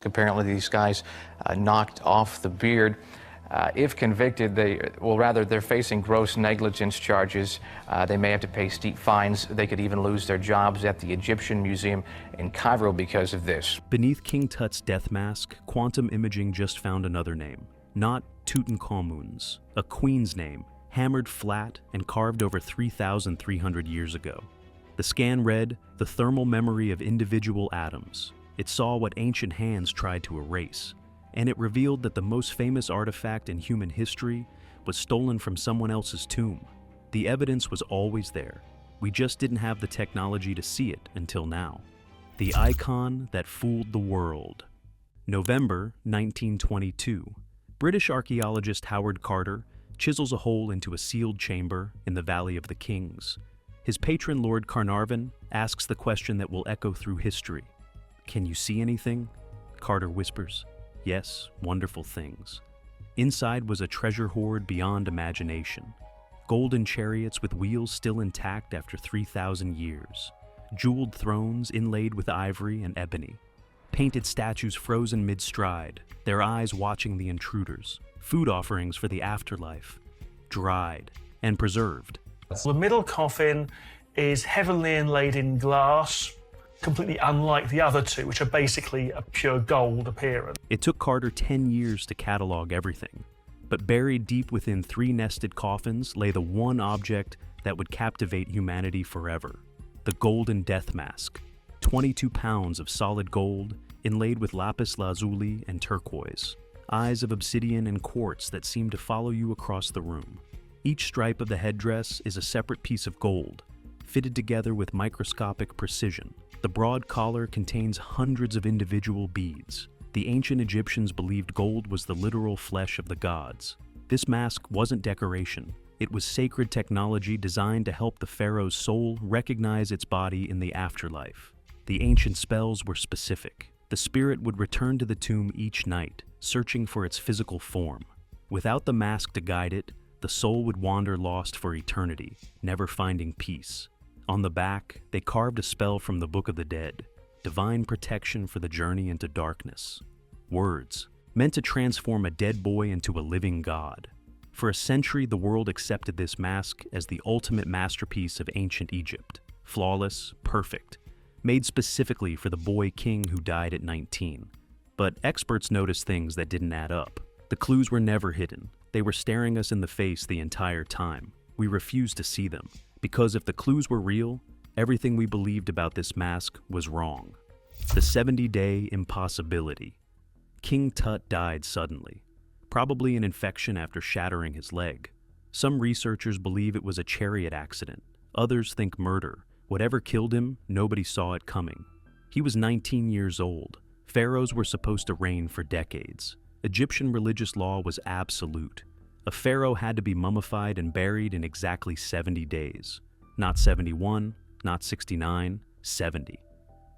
Apparently, these guys knocked off the beard. If convicted, they're facing gross negligence charges. They may have to pay steep fines. They could even lose their jobs at the Egyptian Museum in Cairo because of this. Beneath King Tut's death mask, quantum imaging just found another name. Not Tutankhamun's, a queen's name, hammered flat and carved over 3,300 years ago. The scan read, "The thermal memory of individual atoms." It saw what ancient hands tried to erase, and it revealed that the most famous artifact in human history was stolen from someone else's tomb. The evidence was always there. We just didn't have the technology to see it until now. The icon that fooled the world. November 1922. British archaeologist Howard Carter chisels a hole into a sealed chamber in the Valley of the Kings. His patron Lord Carnarvon asks the question that will echo through history. "Can you see anything?" Carter whispers, "Yes, wonderful things." Inside was a treasure hoard beyond imagination. Golden chariots with wheels still intact after 3,000 years. Jeweled thrones inlaid with ivory and ebony. Painted statues frozen mid-stride, their eyes watching the intruders. Food offerings for the afterlife, dried and preserved. The middle coffin is heavily inlaid in glass, completely unlike the other two, which are basically a pure gold appearance. It took Carter 10 years to catalog everything, but buried deep within 3 nested coffins lay the one object that would captivate humanity forever: the golden death mask. 22 pounds of solid gold, inlaid with lapis lazuli and turquoise. Eyes of obsidian and quartz that seem to follow you across the room. Each stripe of the headdress is a separate piece of gold, fitted together with microscopic precision. The broad collar contains hundreds of individual beads. The ancient Egyptians believed gold was the literal flesh of the gods. This mask wasn't decoration. It was sacred technology designed to help the pharaoh's soul recognize its body in the afterlife. The ancient spells were specific. The spirit would return to the tomb each night, searching for its physical form. Without the mask to guide it, the soul would wander lost for eternity, never finding peace. On the back, they carved a spell from the Book of the Dead, divine protection for the journey into darkness. Words, meant to transform a dead boy into a living god. For a century, the world accepted this mask as the ultimate masterpiece of ancient Egypt. Flawless, perfect, made specifically for the boy king who died at 19. But experts noticed things that didn't add up. The clues were never hidden. They were staring us in the face the entire time. We refused to see them, because if the clues were real, everything we believed about this mask was wrong. The 70-day impossibility. King Tut died suddenly, probably an infection after shattering his leg. Some researchers believe it was a chariot accident. Others think murder. Whatever killed him, nobody saw it coming. He was 19 years old. Pharaohs were supposed to reign for decades. Egyptian religious law was absolute. A pharaoh had to be mummified and buried in exactly 70 days. Not 71, not 69, 70.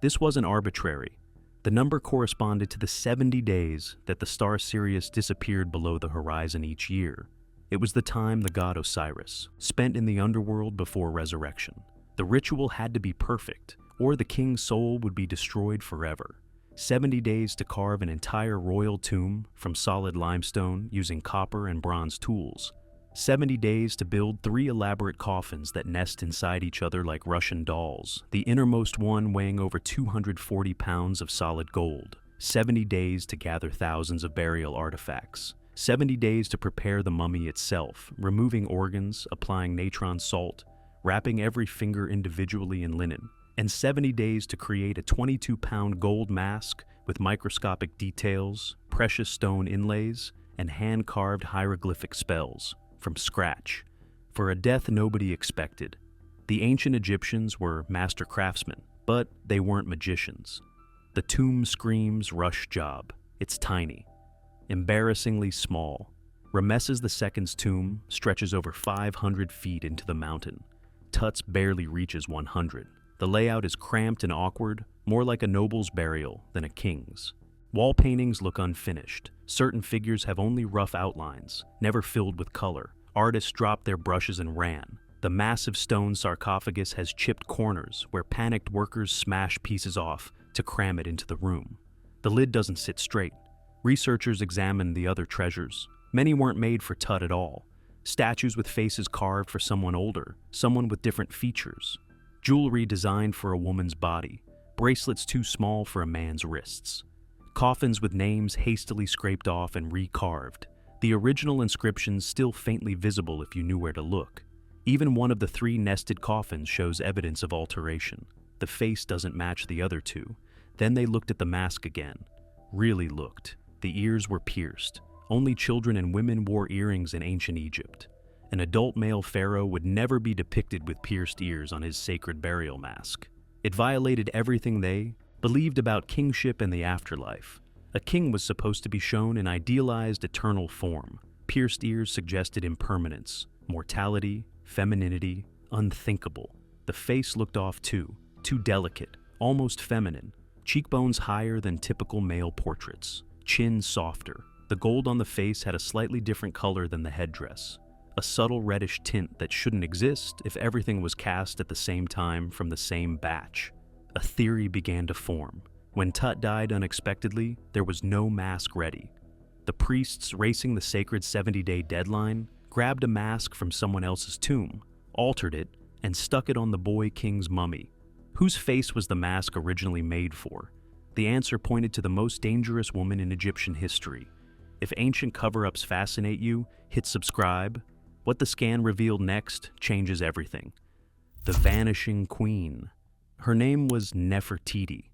This wasn't arbitrary. The number corresponded to the 70 days that the star Sirius disappeared below the horizon each year. It was the time the god Osiris spent in the underworld before resurrection. The ritual had to be perfect, or the king's soul would be destroyed forever. 70 days to carve an entire royal tomb from solid limestone using copper and bronze tools. 70 days to build 3 elaborate coffins that nest inside each other like Russian dolls, the innermost one weighing over 240 pounds of solid gold. 70 days to gather thousands of burial artifacts. 70 days to prepare the mummy itself, removing organs, applying natron salt, wrapping every finger individually in linen. And 70 days to create a 22-pound gold mask with microscopic details, precious stone inlays, and hand-carved hieroglyphic spells, from scratch, for a death nobody expected. The ancient Egyptians were master craftsmen, but they weren't magicians. The tomb screams rush job. It's tiny, embarrassingly small. Ramesses II's tomb stretches over 500 feet into the mountain. Tut's barely reaches 100. The layout is cramped and awkward, more like a noble's burial than a king's. Wall paintings look unfinished. Certain figures have only rough outlines, never filled with color. Artists dropped their brushes and ran. The massive stone sarcophagus has chipped corners where panicked workers smash pieces off to cram it into the room. The lid doesn't sit straight. Researchers examined the other treasures. Many weren't made for Tut at all. Statues with faces carved for someone older, someone with different features. Jewelry designed for a woman's body, bracelets too small for a man's wrists. Coffins with names hastily scraped off and recarved. The original inscriptions still faintly visible if you knew where to look. Even one of the 3 nested coffins shows evidence of alteration. The face doesn't match the other 2. Then they looked at the mask again. Really looked. The ears were pierced. Only children and women wore earrings in ancient Egypt. An adult male pharaoh would never be depicted with pierced ears on his sacred burial mask. It violated everything they believed about kingship and the afterlife. A king was supposed to be shown in idealized eternal form. Pierced ears suggested impermanence, mortality, femininity, unthinkable. The face looked off too delicate, almost feminine. Cheekbones higher than typical male portraits, chin softer. The gold on the face had a slightly different color than the headdress, a subtle reddish tint that shouldn't exist if everything was cast at the same time from the same batch. A theory began to form. When Tut died unexpectedly, there was no mask ready. The priests racing the sacred 70-day deadline grabbed a mask from someone else's tomb, altered it, and stuck it on the boy king's mummy. Whose face was the mask originally made for? The answer pointed to the most dangerous woman in Egyptian history. If ancient cover-ups fascinate you, hit subscribe. What the scan revealed next changes everything. The Vanishing Queen. Her name was Nefertiti.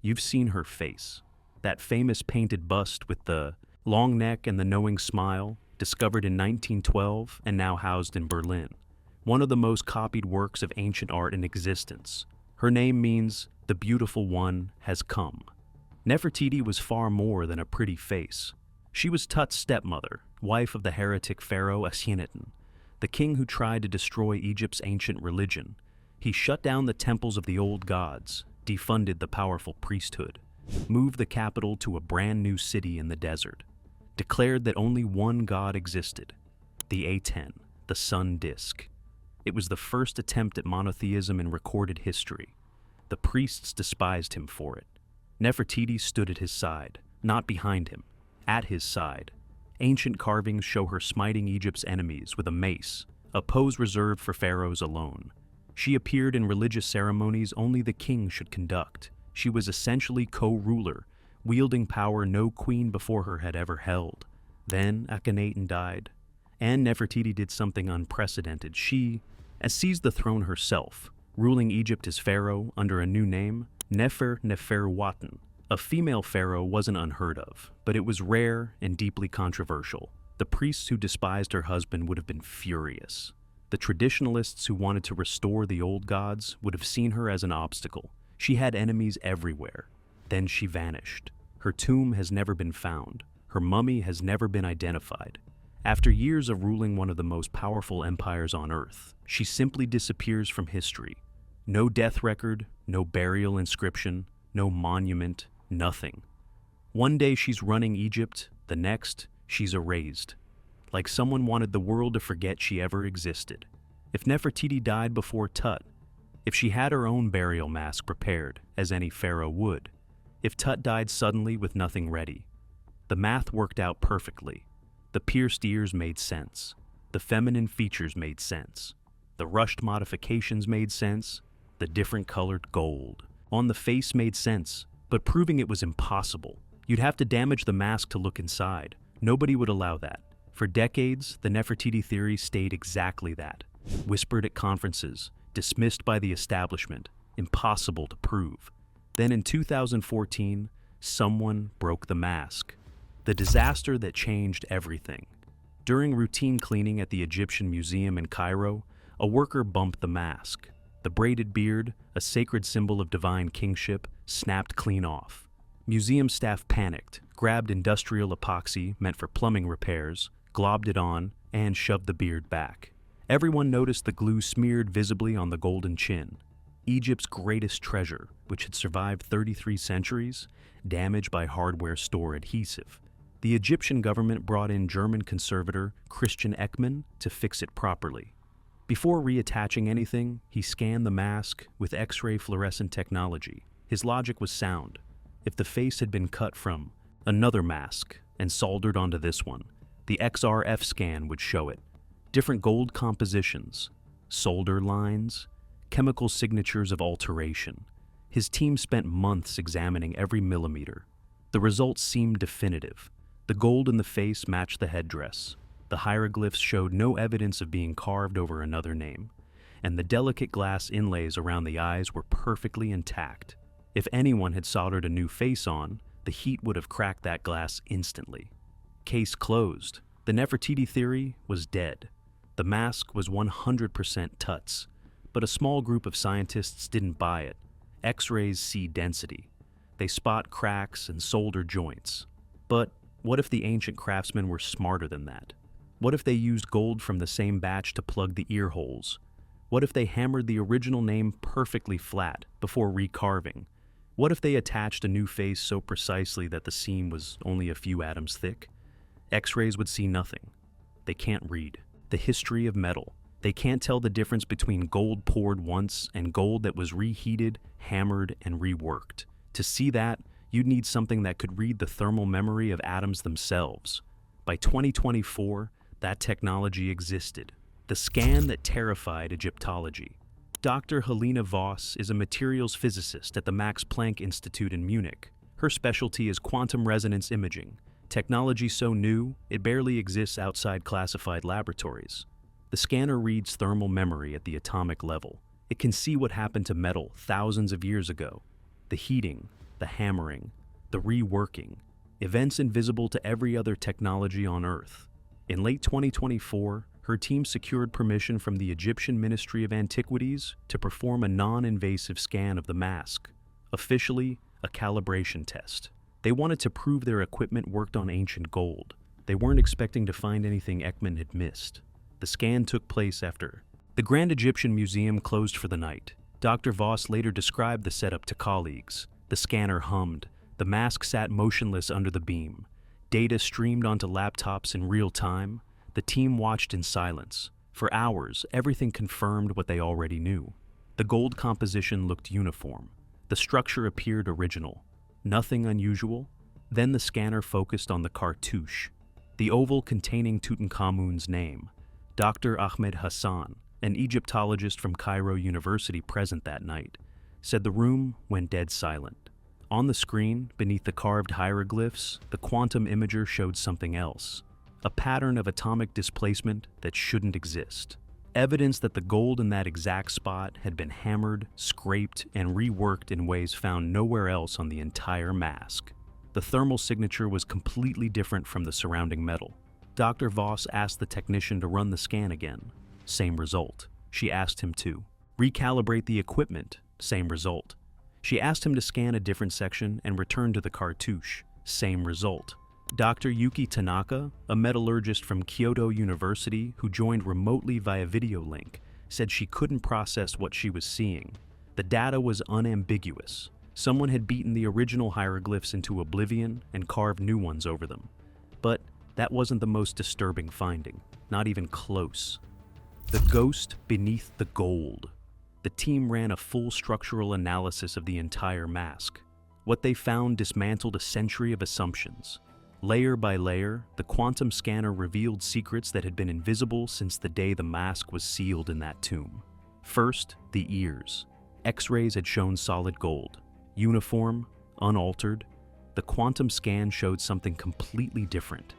You've seen her face. That famous painted bust with the long neck and the knowing smile, discovered in 1912 and now housed in Berlin. One of the most copied works of ancient art in existence. Her name means, the beautiful one has come. Nefertiti was far more than a pretty face. She was Tut's stepmother, wife of the heretic pharaoh Akhenaten, the king who tried to destroy Egypt's ancient religion. He shut down the temples of the old gods, defunded the powerful priesthood, moved the capital to a brand new city in the desert, declared that only one god existed, the Aten, the sun disk. It was the first attempt at monotheism in recorded history. The priests despised him for it. Nefertiti stood at his side, not behind him, at his side. Ancient carvings show her smiting Egypt's enemies with a mace, a pose reserved for pharaohs alone. She appeared in religious ceremonies only the king should conduct. She was essentially co-ruler, wielding power no queen before her had ever held. Then Akhenaten died, and Nefertiti did something unprecedented. She seized the throne herself, ruling Egypt as pharaoh under a new name, Neferneferuaten. A female pharaoh wasn't unheard of, but it was rare and deeply controversial. The priests who despised her husband would have been furious. The traditionalists who wanted to restore the old gods would have seen her as an obstacle. She had enemies everywhere. Then she vanished. Her tomb has never been found. Her mummy has never been identified. After years of ruling one of the most powerful empires on Earth, she simply disappears from history. No death record, no burial inscription, no monument, nothing. One day she's running Egypt, the next, she's erased. Like someone wanted the world to forget she ever existed. If Nefertiti died before Tut, if she had her own burial mask prepared, as any pharaoh would, if Tut died suddenly with nothing ready, the math worked out perfectly. The pierced ears made sense. The feminine features made sense. The rushed modifications made sense. The different colored gold on the face made sense, but proving it was impossible. You'd have to damage the mask to look inside. Nobody would allow that. For decades, the Nefertiti theory stayed exactly that. Whispered at conferences, dismissed by the establishment, impossible to prove. Then in 2014, someone broke the mask. The disaster that changed everything. During routine cleaning at the Egyptian Museum in Cairo, a worker bumped the mask. The braided beard, a sacred symbol of divine kingship, snapped clean off. Museum staff panicked, grabbed industrial epoxy meant for plumbing repairs, globbed it on, and shoved the beard back. Everyone noticed the glue smeared visibly on the golden chin. Egypt's greatest treasure, which had survived 33 centuries, damaged by hardware store adhesive. The Egyptian government brought in German conservator Christian Ekman to fix it properly. Before reattaching anything, he scanned the mask with X-ray fluorescent technology. His logic was sound. if the face had been cut from another mask and soldered onto this one, the XRF scan would show it. Different gold compositions, solder lines, chemical signatures of alteration. His team spent months examining every millimeter. The results seemed definitive. The gold in the face matched the headdress. The hieroglyphs showed no evidence of being carved over another name, and the delicate glass inlays around the eyes were perfectly intact. If anyone had soldered a new face on, the heat would have cracked that glass instantly. Case closed. The Nefertiti theory was dead. The mask was 100% Tut's, but a small group of scientists didn't buy it. X-rays see density. They spot cracks and solder joints. But what if the ancient craftsmen were smarter than that? What if they used gold from the same batch to plug the ear holes? What if they hammered the original name perfectly flat before recarving? What if they attached a new face so precisely that the seam was only a few atoms thick? X-rays would see nothing. They can't read the history of metal. They can't tell the difference between gold poured once and gold that was reheated, hammered, and reworked. To see that, you'd need something that could read the thermal memory of atoms themselves. By 2024, that technology existed. The scan that terrified Egyptology. Dr. Helena Voss is a materials physicist at the Max Planck Institute in Munich. Her specialty is quantum resonance imaging, technology so new it barely exists outside classified laboratories. The scanner reads thermal memory at the atomic level. It can see what happened to metal thousands of years ago. The heating, the hammering, the reworking, events invisible to every other technology on Earth. In late 2024, her team secured permission from the Egyptian Ministry of Antiquities to perform a non-invasive scan of the mask, officially a calibration test. They wanted to prove their equipment worked on ancient gold. They weren't expecting to find anything Ekman had missed. The scan took place after the Grand Egyptian Museum closed for the night. Dr. Voss later described the setup to colleagues. The scanner hummed. The mask sat motionless under the beam. Data streamed onto laptops in real time. The team watched in silence. For hours, everything confirmed what they already knew. The gold composition looked uniform. The structure appeared original. Nothing unusual. Then the scanner focused on the cartouche, the oval containing Tutankhamun's name. Dr. Ahmed Hassan, an Egyptologist from Cairo University present that night, said the room went dead silent. On the screen, beneath the carved hieroglyphs, the quantum imager showed something else, a pattern of atomic displacement that shouldn't exist. Evidence that the gold in that exact spot had been hammered, scraped, and reworked in ways found nowhere else on the entire mask. The thermal signature was completely different from the surrounding metal. Dr. Voss asked the technician to run the scan again. Same result. She asked him to recalibrate the equipment. Same result. She asked him to scan a different section and return to the cartouche. Same result. Dr. Yuki Tanaka, a metallurgist from Kyoto University who joined remotely via video link, said she couldn't process what she was seeing. The data was unambiguous. Someone had beaten the original hieroglyphs into oblivion and carved new ones over them. But that wasn't the most disturbing finding, not even close. The ghost beneath the gold. The team ran a full structural analysis of the entire mask. What they found dismantled a century of assumptions. Layer by layer, the quantum scanner revealed secrets that had been invisible since the day the mask was sealed in that tomb. First, the ears. X-rays had shown solid gold. Uniform, unaltered. The quantum scan showed something completely different.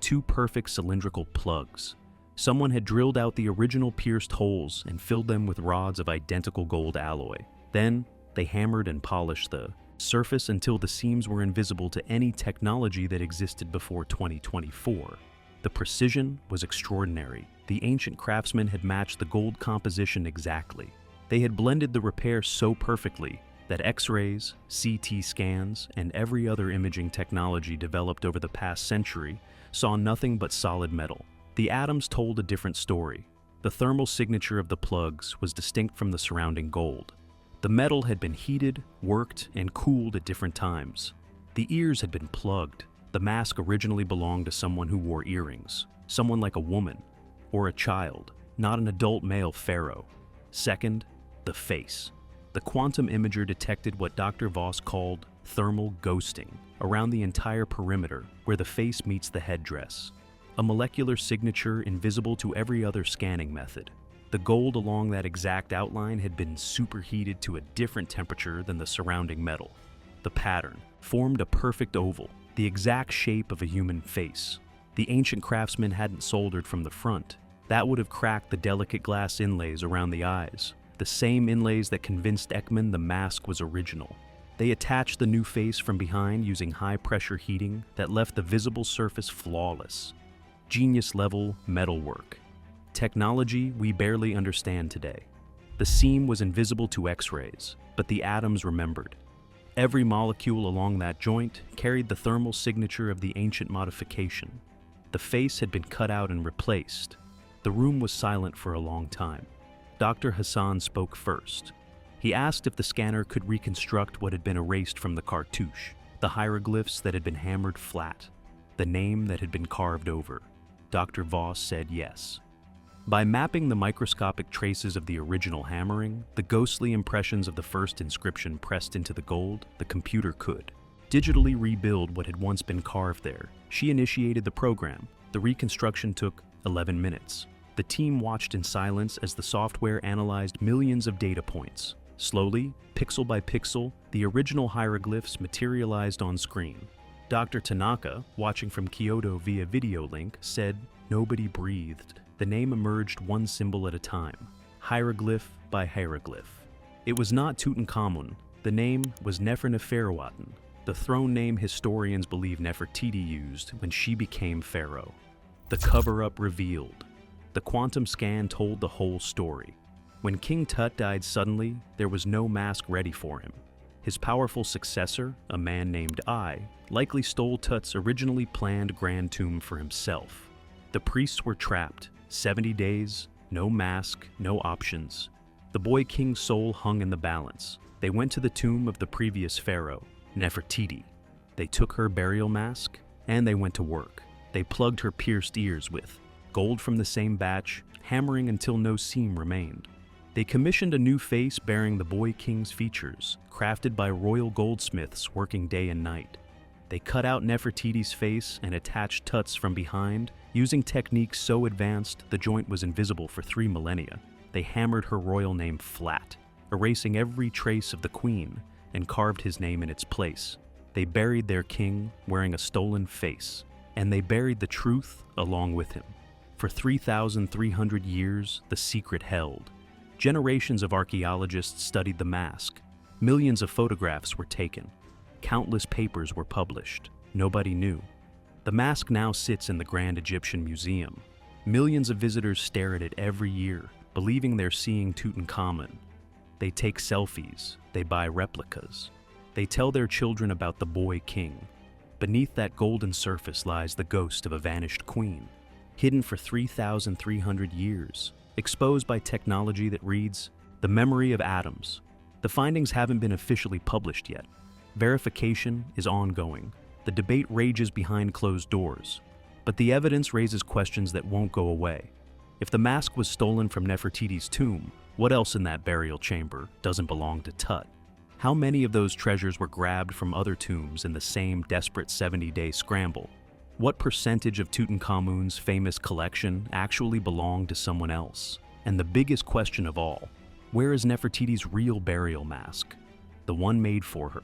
Two perfect cylindrical plugs. Someone had drilled out the original pierced holes and filled them with rods of identical gold alloy. Then, they hammered and polished the surface until the seams were invisible to any technology that existed before 2024. The precision was extraordinary. The ancient craftsmen had matched the gold composition exactly. They had blended the repair so perfectly that X-rays, CT scans, and every other imaging technology developed over the past century saw nothing but solid metal. The atoms told a different story. The thermal signature of the plugs was distinct from the surrounding gold. The metal had been heated, worked, and cooled at different times. The ears had been plugged. The mask originally belonged to someone who wore earrings, someone like a woman, or a child, not an adult male pharaoh. Second, the face. The quantum imager detected what Dr. Voss called thermal ghosting around the entire perimeter where the face meets the headdress. A molecular signature invisible to every other scanning method. The gold along that exact outline had been superheated to a different temperature than the surrounding metal. The pattern formed a perfect oval, the exact shape of a human face. The ancient craftsmen hadn't soldered from the front. That would have cracked the delicate glass inlays around the eyes, the same inlays that convinced Ekman the mask was original. They attached the new face from behind using high-pressure heating that left the visible surface flawless. Genius-level metalwork. Technology we barely understand today. The seam was invisible to X-rays, but the atoms remembered. Every molecule along that joint carried the thermal signature of the ancient modification. The face had been cut out and replaced. The room was silent for a long time. Dr. Hassan spoke first. He asked if the scanner could reconstruct what had been erased from the cartouche, the hieroglyphs that had been hammered flat, the name that had been carved over. Dr. Voss said yes. By mapping the microscopic traces of the original hammering, the ghostly impressions of the first inscription pressed into the gold, the computer could digitally rebuild what had once been carved there. She initiated the program. The reconstruction took 11 minutes. The team watched in silence as the software analyzed millions of data points. Slowly, pixel by pixel, the original hieroglyphs materialized on screen. Dr. Tanaka, watching from Kyoto via video link, said, "Nobody breathed." The name emerged one symbol at a time, hieroglyph by hieroglyph. It was not Tutankhamun. The name was Neferneferuaten, the throne name historians believe Nefertiti used when she became pharaoh. The cover-up revealed. The quantum scan told the whole story. When King Tut died suddenly, there was no mask ready for him. His powerful successor, a man named Ai, likely stole Tut's originally planned grand tomb for himself. The priests were trapped. 70 days, no mask, no options. The boy king's soul hung in the balance. They went to the tomb of the previous pharaoh, Nefertiti. They took her burial mask, and they went to work. They plugged her pierced ears with gold from the same batch, hammering until no seam remained. They commissioned a new face bearing the boy king's features, crafted by royal goldsmiths working day and night. They cut out Nefertiti's face and attached Tut's from behind, using techniques so advanced the joint was invisible for 3 millennia. They hammered her royal name flat, erasing every trace of the queen, and carved his name in its place. They buried their king wearing a stolen face, and they buried the truth along with him. For 3,300 years, the secret held. Generations of archaeologists studied the mask. Millions of photographs were taken. Countless papers were published. Nobody knew. The mask now sits in the Grand Egyptian Museum. Millions of visitors stare at it every year, believing they're seeing Tutankhamun. They take selfies. They buy replicas. They tell their children about the boy king. Beneath that golden surface lies the ghost of a vanished queen, hidden for 3,300 years, exposed by technology that reads, "The memory of atoms." The findings haven't been officially published yet. Verification is ongoing. The debate rages behind closed doors. But the evidence raises questions that won't go away. If the mask was stolen from Nefertiti's tomb, what else in that burial chamber doesn't belong to Tut? How many of those treasures were grabbed from other tombs in the same desperate 70-day scramble? What percentage of Tutankhamun's famous collection actually belonged to someone else? And the biggest question of all, where is Nefertiti's real burial mask? The one made for her.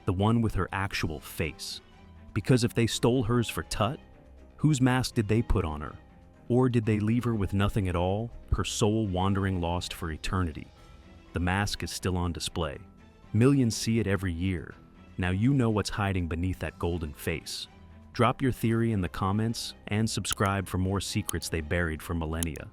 The one with her actual face. Because if they stole hers for Tut, whose mask did they put on her? Or did they leave her with nothing at all, her soul wandering lost for eternity? The mask is still on display. Millions see it every year. Now you know what's hiding beneath that golden face. Drop your theory in the comments and subscribe for more secrets they buried for millennia.